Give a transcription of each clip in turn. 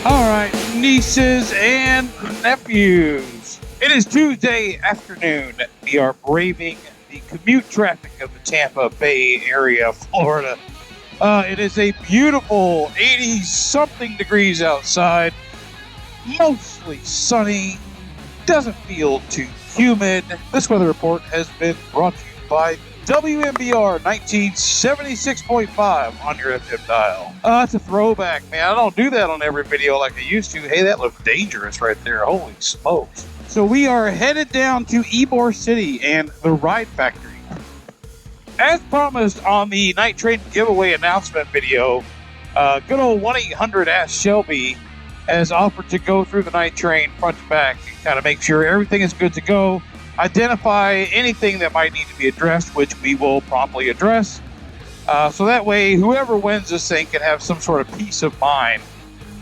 All right, nieces and nephews. It is Tuesday afternoon. We are braving the commute traffic of the Tampa Bay area, Florida. It is a beautiful 80-something degrees outside, mostly sunny, doesn't feel too humid. This weather report has been brought to you by WMBR 1976.5 on your FM dial. That's a throwback, man. I don't do that on every video like I used to. Hey, that looked dangerous right there. Holy smokes. So we are headed down to Ybor City and the Ride Factory. As promised on the Night Train giveaway announcement video, good old 1-800-ASK-SHELBY has offered to go through the Night Train front to back and kind of make sure everything is good to go. Identify anything that might need to be addressed, which we will promptly address. So that way, whoever wins this thing can have some sort of peace of mind.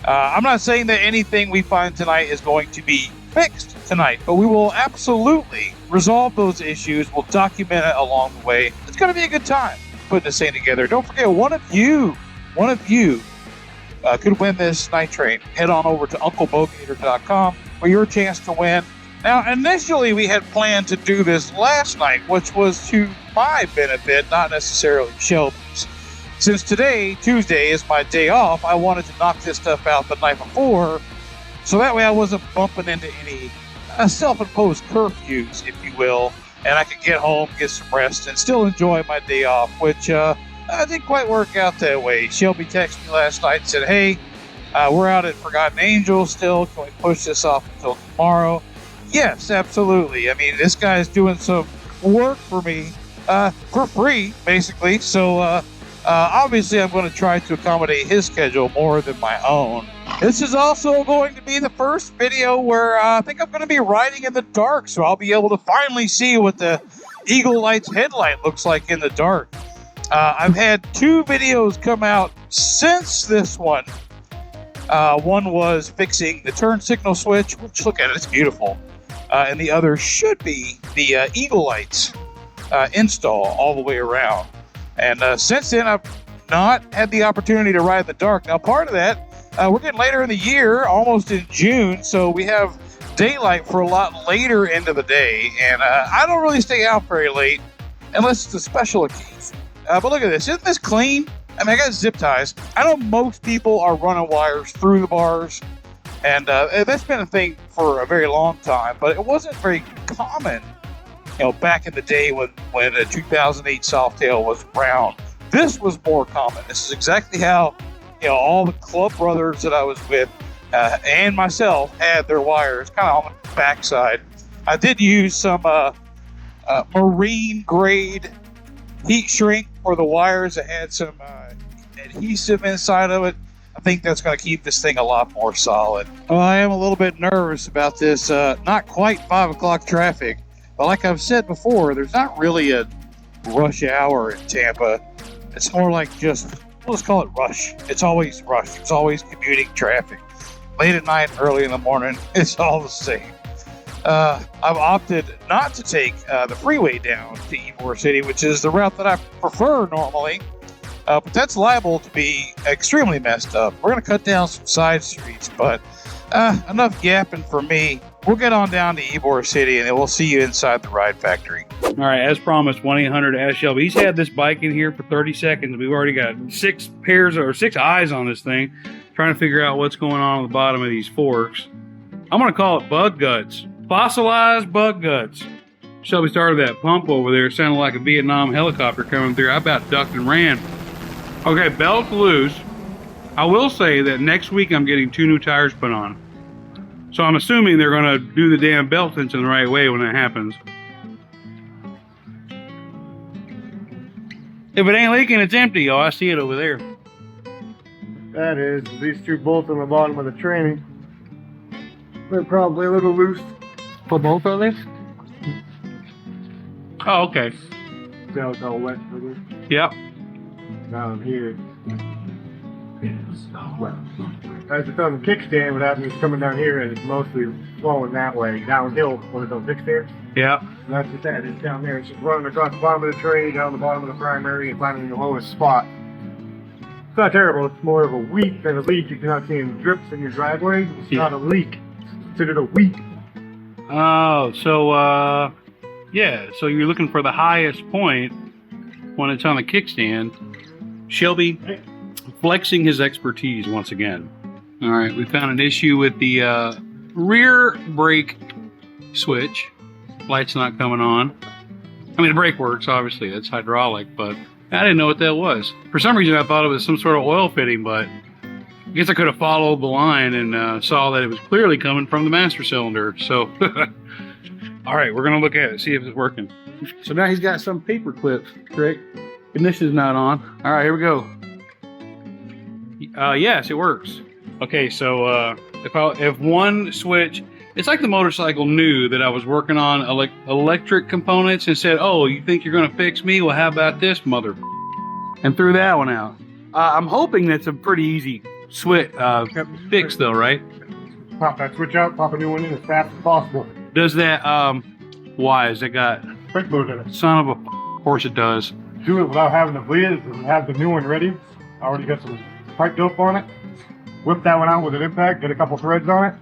I'm not saying that anything we find tonight is going to be fixed tonight, but we will absolutely resolve those issues. We'll document it along the way. It's going to be a good time putting this thing together. Don't forget, one of you could win this Night Train. Head on over to UncleBogator.com for your chance to win. Now, initially, we had planned to do this last night, which was to my benefit, not necessarily Shelby's. Since today, Tuesday, is my day off, I wanted to knock this stuff out the night before, so that way I wasn't bumping into any self-imposed curfews, if you will, and I could get home, get some rest, and still enjoy my day off, which didn't quite work out that way. Shelby texted me last night and said, hey, we're out at Forgotten Angels still. Can we push this off until tomorrow? Yes, absolutely. I mean, this guy's doing some work for me for free, basically. So, obviously, I'm going to try to accommodate his schedule more than my own. This is also going to be the first video where I think I'm going to be riding in the dark, so I'll be able to finally see what the Eagle Lights headlight looks like in the dark. I've had 2 videos come out since this one. One was fixing the turn signal switch, which, look at it, it's beautiful. And the other should be the Eagle Lights install all the way around. And since then, I've not had the opportunity to ride in the dark. Now, part of that, we're getting later in the year, almost in June, so we have daylight for a lot later into the day. And I don't really stay out very late unless it's a special occasion. But look at this. Isn't this clean? I mean, I got zip ties. I know most people are running wires through the bars. And that's been a thing for a very long time, but it wasn't very common, back in the day when a 2008 Softail was around. This was more common. This is exactly how, all the club brothers that I was with and myself had their wires kind of on the backside. I did use some marine grade heat shrink for the wires that had some adhesive inside of it. I think that's going to keep this thing a lot more solid. Well, I am a little bit nervous about this not quite 5 o'clock traffic, but like I've said before, there's not really a rush hour in Tampa. It's more like let's call it rush. It's always rush. It's always commuting traffic. Late at night, early in the morning, it's all the same. I've opted not to take the freeway down to Ybor City, which is the route that I prefer normally. But that's liable to be extremely messed up. We're going to cut down some side streets, but enough yapping for me. We'll get on down to Ybor City, and then we'll see you inside the Ride Factory. All right, as promised, 1-800-ASK-SHELBY. He's had this bike in here for 30 seconds. We've already got 6 eyes on this thing, trying to figure out what's going on the bottom of these forks. I'm going to call it bug guts. Fossilized bug guts. Shelby started that pump over there. It sounded like a Vietnam helicopter coming through. I about ducked and ran. Okay, belt's loose. I will say that next week I'm getting 2 new tires put on. So I'm assuming they're going to do the damn belt tension the right way when that happens. If it ain't leaking, it's empty, y'all. I see it over there. That is, these 2 bolts on the bottom of the tranny. They're probably a little loose. For both of these? Oh, okay. See how it's all wet for this? Yep. Down here. As it's on the kickstand, what happens is coming down here and it's mostly flowing that way, downhill when it's on kickstand. Yeah. And that's what that is down there. It's just running across the bottom of the tray, down the bottom of the primary, and finding the lowest spot. not terrible. It's more of a weak than a leak. If you're not seeing drips in your driveway, it's not a leak. It's considered a weak. Oh, so yeah. So you're looking for the highest point when it's on the kickstand. Shelby flexing his expertise once again. All right, we found an issue with the rear brake switch. Light's not coming on. I mean, the brake works, obviously. That's hydraulic, but I didn't know what that was. For some reason, I thought it was some sort of oil fitting, but I guess I could have followed the line and saw that it was clearly coming from the master cylinder. So, all right, we're going to look at it, see if it's working. So now he's got some paper clips, trick. Ignition's not on. All right, here we go. Yes, it works. Okay, so if one switch, it's like the motorcycle knew that I was working on electric components and said, "Oh, you think you're going to fix me? Well, how about this, mother?" And threw that one out. I'm hoping that's a pretty easy fix, though, right? Pop that switch out, pop a new one in as fast as possible. Does that? Why? Has it got Brake fluid in it. son of a? Of course it does. Do it without having to bleed it. Have the new one ready. I already got some pipe dope on it. Whip that one out with an impact. Get a couple threads on it.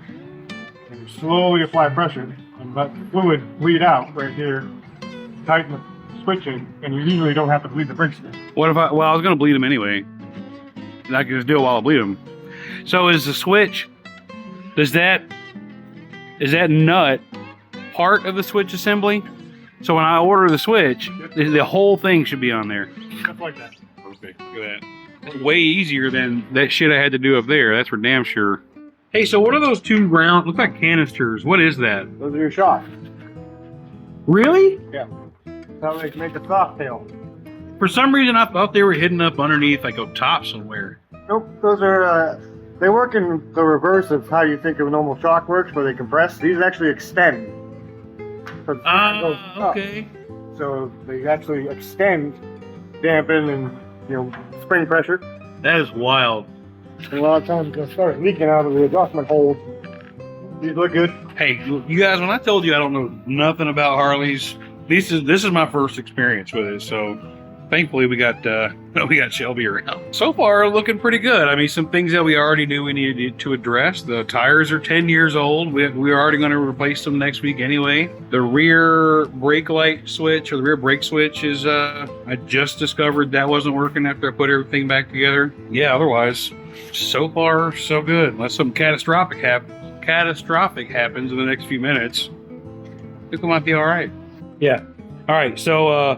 And slowly apply pressure and let the fluid bleed out right here. Tighten the switch in, and you usually don't have to bleed the brakes in. What if I was going to bleed them anyway. And I can just do it while I bleed them. So is the switch, is that nut part of the switch assembly? So when I order the switch, the whole thing should be on there. Just like that. Perfect. Look at that. Way easier than that shit I had to do up there. That's for damn sure. Hey, so what are those two round, look like canisters. What is that? Those are your shocks. Really? Yeah. That's how they make a soft tail. For some reason, I thought they were hidden up underneath like a top somewhere. Nope. Those are, they work in the reverse of how you think of a normal shock works, where they compress. These actually extend. Okay. So they actually extend, dampen, and spring pressure. That is wild. And a lot of times they'll start leaking out of the adjustment holes. These look good. Hey, you guys, when I told you I don't know nothing about Harleys, this is my first experience with it. So thankfully we got Shelby around. So far, looking pretty good. I mean, some things that we already knew we needed to address. The tires are 10 years old. We're already going to replace them next week anyway. The rear brake light switch, or the rear brake switch, is I just discovered that wasn't working after I put everything back together. Yeah, otherwise, so far so good. Unless something catastrophic happens in the next few minutes, I think we might be all right. Yeah. All right. So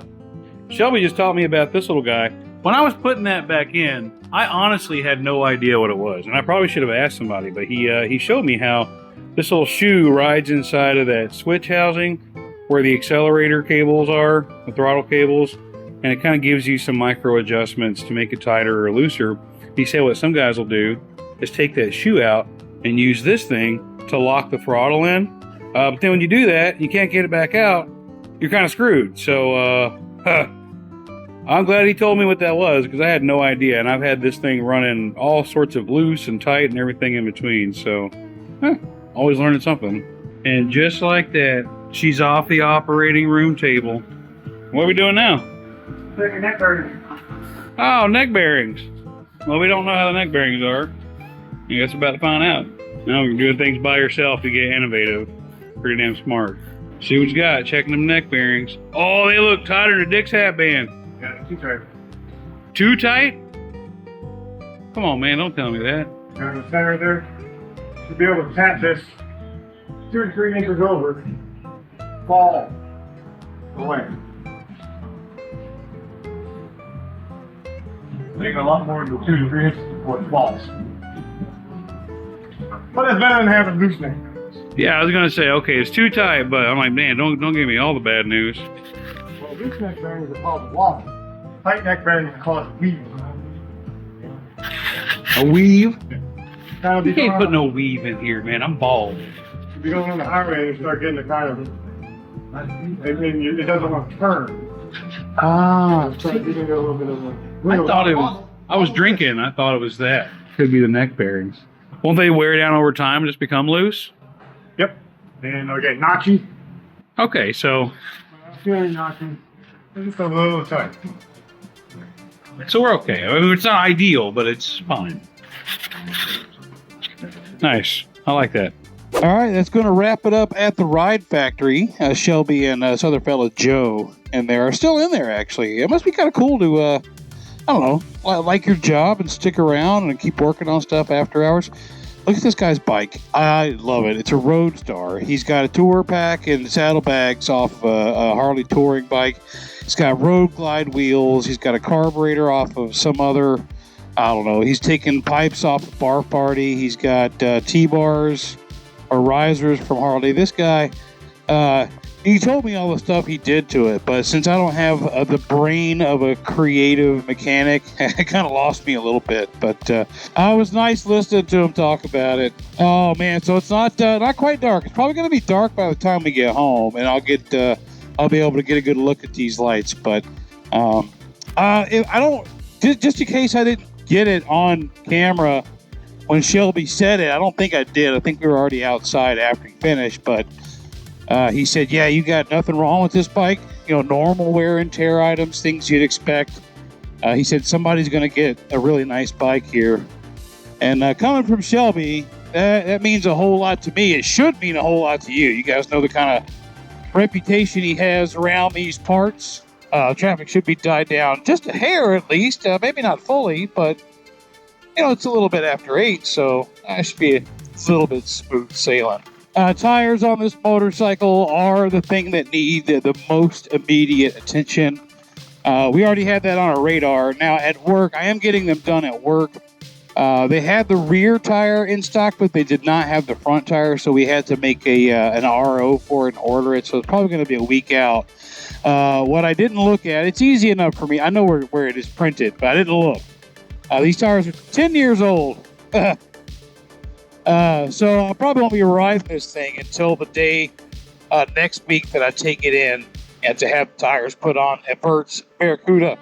Shelby just taught me about this little guy. When I was putting that back in, I honestly had no idea what it was, and I probably should have asked somebody. But he showed me how this little shoe rides inside of that switch housing where the accelerator cables are, the throttle cables, and it kind of gives you some micro adjustments to make it tighter or looser. He said what some guys will do is take that shoe out and use this thing to lock the throttle in. But then when you do that, you can't get it back out. You're kind of screwed. So I'm glad he told me what that was, because I had no idea. And I've had this thing running all sorts of loose and tight and everything in between. So always learning something. And just like that, she's off the operating room table. What are we doing now? Taking neck bearings. Oh, neck bearings. Well, we don't know how the neck bearings are. I guess about to find out. Now you're doing things by yourself to get innovative. Pretty damn smart. See what you got. Checking them neck bearings. Oh, they look tighter than a Dick's hat band. Yeah, too tight. Too tight? Come on, man. Don't tell me that. Down in the center there. Should be able to tap this 2 to 3 inches over. Fall away. Take a lot more than 2 to 3 inches before it falls. But it's better than having loosening. Yeah, I was gonna say, okay, it's too tight, but I'm like, man, don't give me all the bad news. Well, loose neck bearings are called wobble. Tight neck bearings are called weave. A weave? You You can't put no weave in here, man. I'm bald. If you go on the highway and start getting the kind of, it doesn't want to turn. Ah. Start getting a little bit of a. I thought it was. I was drinking. I thought it was that. Could be the neck bearings. Won't they wear down over time and just become loose? Yep. And they'll get notchy. Okay, so Feeling notchy. They're just a little tight. So we're okay. I mean, it's not ideal, but it's fine. Nice. I like that. All right, that's going to wrap it up at the Ride Factory. Shelby and this other fellow, Joe, and they are still in there, actually. It must be kind of cool to, I don't know, like your job and stick around and keep working on stuff after hours. Look at this guy's bike. I love it. It's a Roadstar. He's got a tour pack and saddlebags off a Harley touring bike. He's got road glide wheels. He's got a carburetor off of some other, I don't know. He's taking pipes off the Bar Party. He's got T-bars or risers from Harley. This guy, he told me all the stuff he did to it, but since I don't have the brain of a creative mechanic, it kind of lost me a little bit. But I was nice listening to him talk about it. Oh man, so it's not quite dark. It's probably going to be dark by the time we get home, and I'll be able to get a good look at these lights. But I don't, just in case I didn't get it on camera when Shelby said it, I don't think I did. I think we were already outside after he finished, but he said, yeah, you got nothing wrong with this bike. You know, normal wear and tear items, things you'd expect. He said somebody's going to get a really nice bike here. And coming from Shelby, that means a whole lot to me. It should mean a whole lot to you. You guys know the kind of reputation he has around these parts. Traffic should be died down just a hair at least. Maybe not fully, but you know, it's a little bit after 8, so I should be a little bit smooth sailing. Tires on this motorcycle are the thing that need the most immediate attention. We already had that on our radar. Now at work, I am getting them done at work. They had the rear tire in stock, but they did not have the front tire, so we had to make an RO for it and order it, so it's probably going to be a week out. What I didn't look at, it's easy enough for me. I know where it is printed, but I didn't look. These tires are 10 years old. So I probably won't be arriving this thing until the day next week that I take it in and to have tires put on at Bert's Barracuda.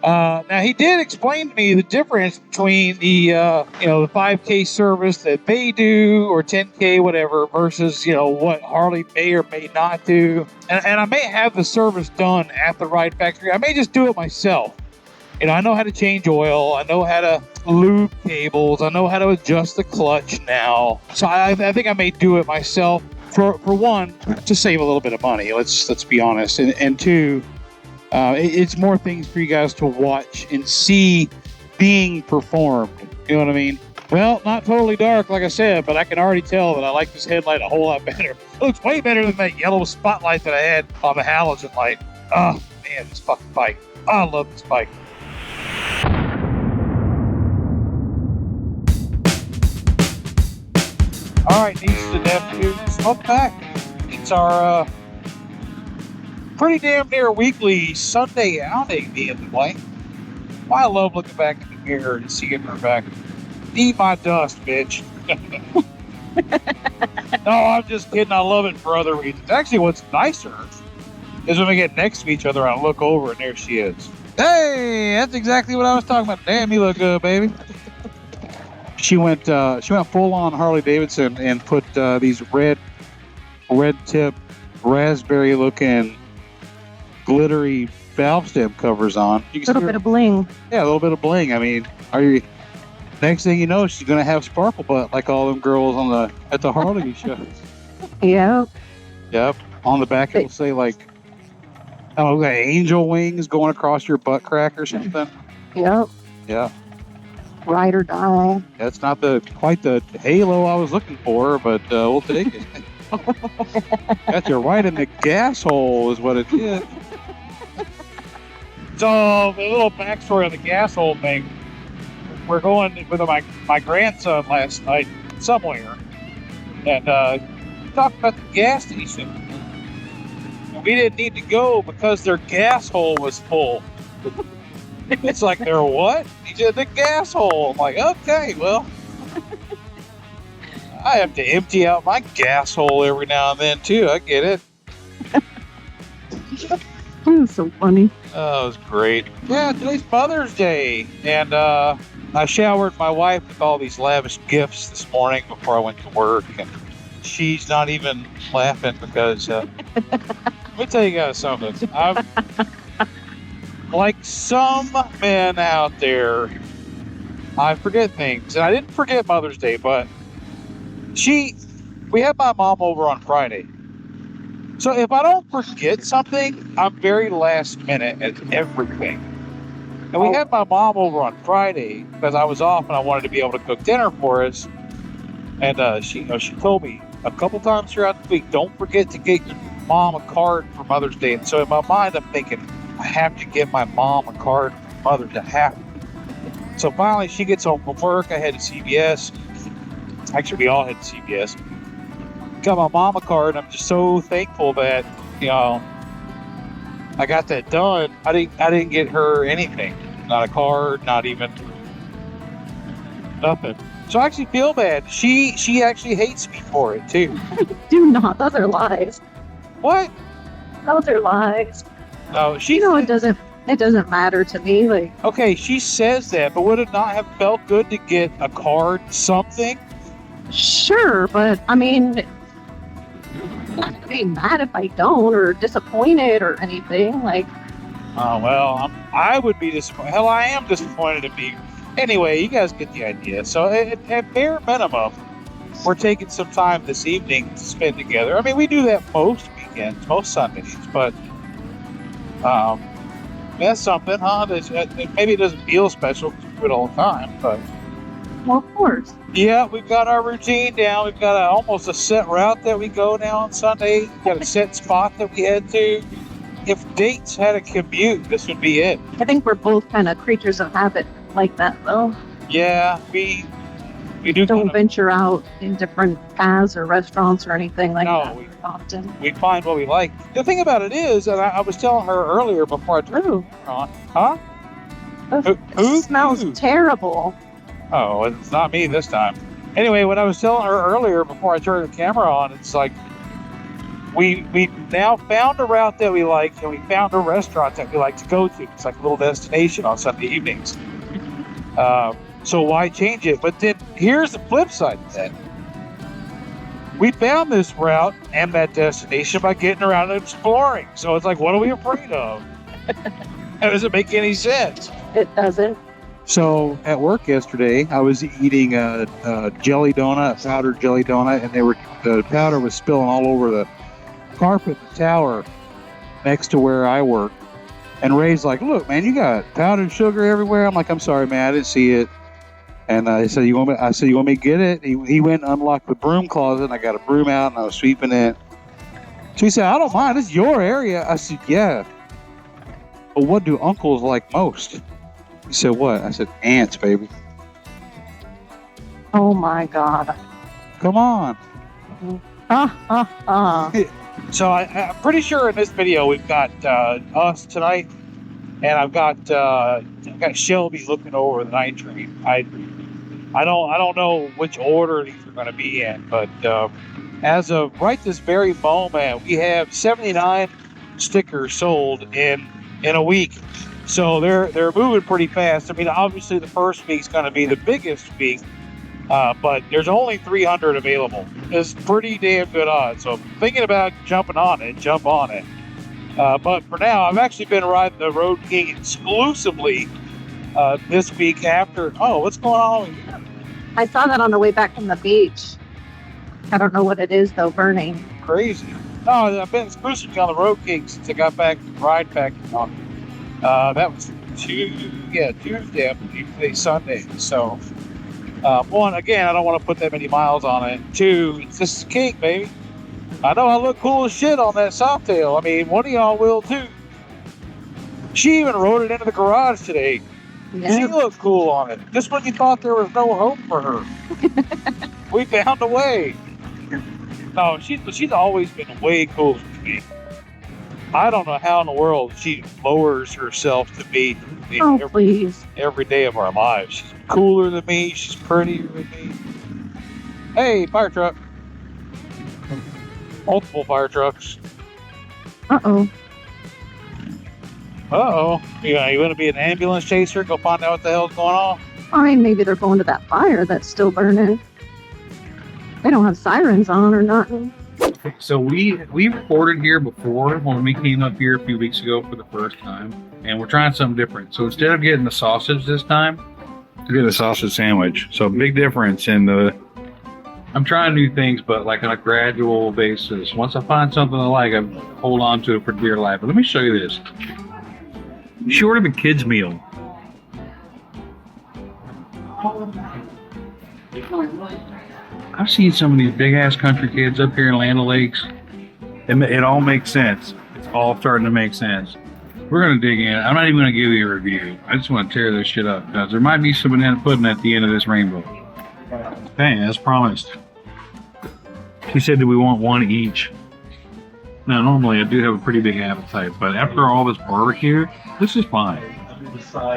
Now, he did explain to me the difference between the 5K service that they do or 10K, whatever, versus, what Harley may or may not do. And I may have the service done at the Ride Factory. I may just do it myself. I know how to change oil. I know how to lube cables. I know how to adjust the clutch now. So I think I may do it myself. For one, to save a little bit of money. Let's be honest. And two, it's more things for you guys to watch and see being performed. You know what I mean? Well, not totally dark, like I said, but I can already tell that I like this headlight a whole lot better. It looks way better than that yellow spotlight that I had on the halogen light. Oh, man, this fucking bike. I love this bike. All right, nieces and nephews, welcome back. It's our pretty damn near weekly Sunday outing, me and the wife. I love looking back in the mirror and seeing her back. Eat my dust, bitch. No, I'm just kidding. I love it for other reasons. Actually, what's nicer is when we get next to each other and I look over and there she is. Hey, that's exactly what I was talking about. Damn, you look good, baby. She went full on Harley Davidson and put these red tip, raspberry looking, glittery valve stem covers on. A little bit of bling. Yeah, a little bit of bling. I mean, next thing you know, she's gonna have sparkle butt like all them girls at the Harley show. Yep. Yep. On the back it'll say like, oh, got angel wings going across your butt crack or something. Yep. Yeah. Ride or die. That's not quite the halo I was looking for, but we'll take it. Got you right in the gas hole is what it did. So, a little backstory on the gas hole thing. We're going with my grandson last night somewhere, and talked about the gas station. We didn't need to go because their gas hole was full. It's like, they're what? He said, the gas hole. I'm like, okay, well, I have to empty out my gas hole every now and then, too. I get it. That's so funny. Oh, it was great. Yeah, today's Mother's Day. And I showered my wife with all these lavish gifts this morning before I went to work. And she's not even laughing because, let me tell you guys something. like some men out there, I forget things. And I didn't forget Mother's Day, but we had my mom over on Friday. So if I don't forget something, I'm very last minute at everything. And we had my mom over on Friday because I was off and I wanted to be able to cook dinner for us. And she told me a couple times throughout the week, don't forget to get your mom a card for Mother's Day. And so in my mind, I'm thinking, I have to get my mom a card for Mother's Day. I have to. So finally, she gets home from work. I head to CVS. Actually, we all head to CVS. Got my mom a card. I'm just so thankful that, I got that done. I didn't get her anything. Not a card, not even nothing. So I actually feel bad. She actually hates me for it too. Do not. Those are lies. What? Those are lies. No, It doesn't matter to me. Like, okay, she says that, but would it not have felt good to get a card, something? sure, but I mean, I'm not gonna be mad if I don't or disappointed or anything. Like, Oh, well, I would be disappointed. Hell, I am disappointed in me. Anyway, you guys get the idea. So at bare minimum, we're taking some time this evening to spend together. I mean, we do that most weekends, most Sundays, but that's something, huh? Maybe it doesn't feel special because we do it all the time, but well, of course. yeah, we've got our routine down. We've got almost a set route that we go now on Sunday. We've got a set spot that we head to. If dates had a commute, this would be it. I think we're both kind of creatures of habit like that, though. Yeah, we do Don't kind of, venture out in different paths or restaurants or anything like No, that very often. we find what we like. The thing about it is, and I was telling her earlier before I turned Ooh, it on, huh? it Who? smells terrible. Oh, it's not me this time. Anyway, when I was telling her earlier before I turned the camera on, it's like we now found a route that we like, and we found a restaurant that we like to go to. It's like a little destination on Sunday evenings. So why change it? But then here's the flip side of that. We found this route and that destination by getting around and exploring. So it's like, what are we afraid of? That doesn't make any sense. It doesn't. So at work yesterday, I was eating a jelly donut, a powdered jelly donut, and the powder was spilling all over the carpet in the tower next to where I work. And Ray's like, "Look, man, you got powdered sugar everywhere." I'm like, "I'm sorry, man, I didn't see it." And I said, "You want me to get it?" He went and unlocked the broom closet, and I got a broom out, and I was sweeping it. So he said, "I don't mind. It's your area." I said, "Yeah. But what do uncles like most?" He said, "What?" I said, "Ants, baby." Oh my God. Come on. So I'm pretty sure in this video we've got us tonight, and I've got Shelby looking over the night train. I don't know which order these are going to be in, but as of right this very moment, we have 79 stickers sold in a week. So they're moving pretty fast. I mean, obviously the first week's going to be the biggest week, but there's only 300 available. It's pretty damn good odds. So if you're thinking about jumping on it, jump on it. But for now, I've actually been riding the Road King exclusively this week after. Oh, what's going on here? I saw that on the way back from the beach. I don't know what it is, though, burning. Crazy. No, I've been exclusively on the Road King since I got back from Ride Factory. That was Tuesday, I believe, today, Sunday. So, one, again, I don't want to put that many miles on it. Two, it's just a cake, baby. I know I look cool as shit on that Softail. I mean, one of y'all will too. She even rode it into the garage today. Yeah. She looked cool on it. Just when you thought there was no hope for her. We found a way. No, she's always been way cooler to me. I don't know how in the world she lowers herself to me Oh, please. every day of our lives. She's cooler than me. She's prettier than me. Hey, fire truck. Multiple fire trucks. Uh-oh. Uh-oh. You want to be an ambulance chaser? Go find out what the hell's going on? I mean, maybe they're going to that fire that's still burning. They don't have sirens on or nothing. So we recorded here before when we came up here a few weeks ago for the first time, and we're trying something different. So instead of getting the sausage this time, we get a sausage sandwich. So big difference in the. I'm trying new things, but like on a gradual basis. Once I find something I like, I hold on to it for dear life. But let me show you this. She ordered the kids meal. I've seen some of these big ass country kids up here in Land O'Lakes. It all makes sense. It's all starting to make sense. We're gonna dig in. I'm not even gonna give you a review. I just want to tear this shit up because there might be some banana pudding at the end of this rainbow. Okay, as promised. She said that we want one each. Now, normally I do have a pretty big appetite, but after all this barbecue, this is fine.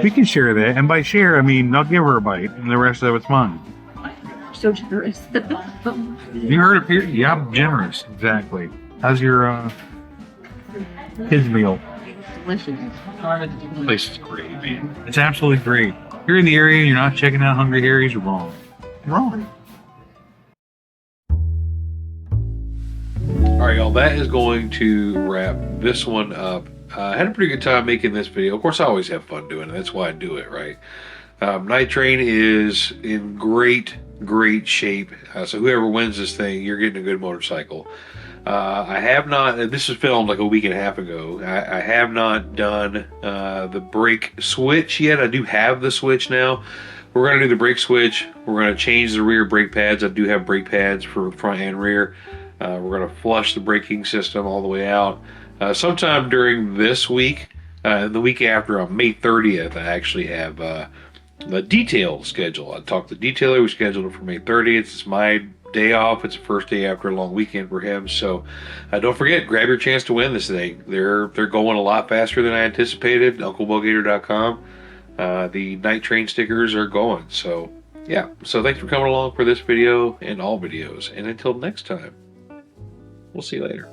We can share that, and by share, I mean I'll give her a bite, and the rest of it's mine. So generous. You heard it here? Yeah, I'm generous. Exactly. How's your kids meal? Delicious. This place is great, man. It's absolutely great. If you're in the area and you're not checking out Hungry Harry's, you're wrong. You're wrong. All right, y'all, that is going to wrap this one up. I had a pretty good time making this video. Of course, I always have fun doing it. That's why I do it, right? Night Train is in great shape. So whoever wins this thing, you're getting a good motorcycle. I have not, this was filmed like a week and a half ago. I have not done the brake switch yet. I do have the switch now. We're going to do the brake switch. We're going to change the rear brake pads. I do have brake pads for front and rear. We're going to flush the braking system all the way out. Sometime during this week, the week after, on May 30th, I actually have the detail schedule. I talked to the detailer. We scheduled it for May 30th. It's my day off. It's the first day after a long weekend for him. So don't forget, grab your chance to win this thing. They're going a lot faster than I anticipated. UncleBogator.com. The Night Train stickers are going. So yeah. So thanks for coming along for this video and all videos. And until next time, we'll see you later.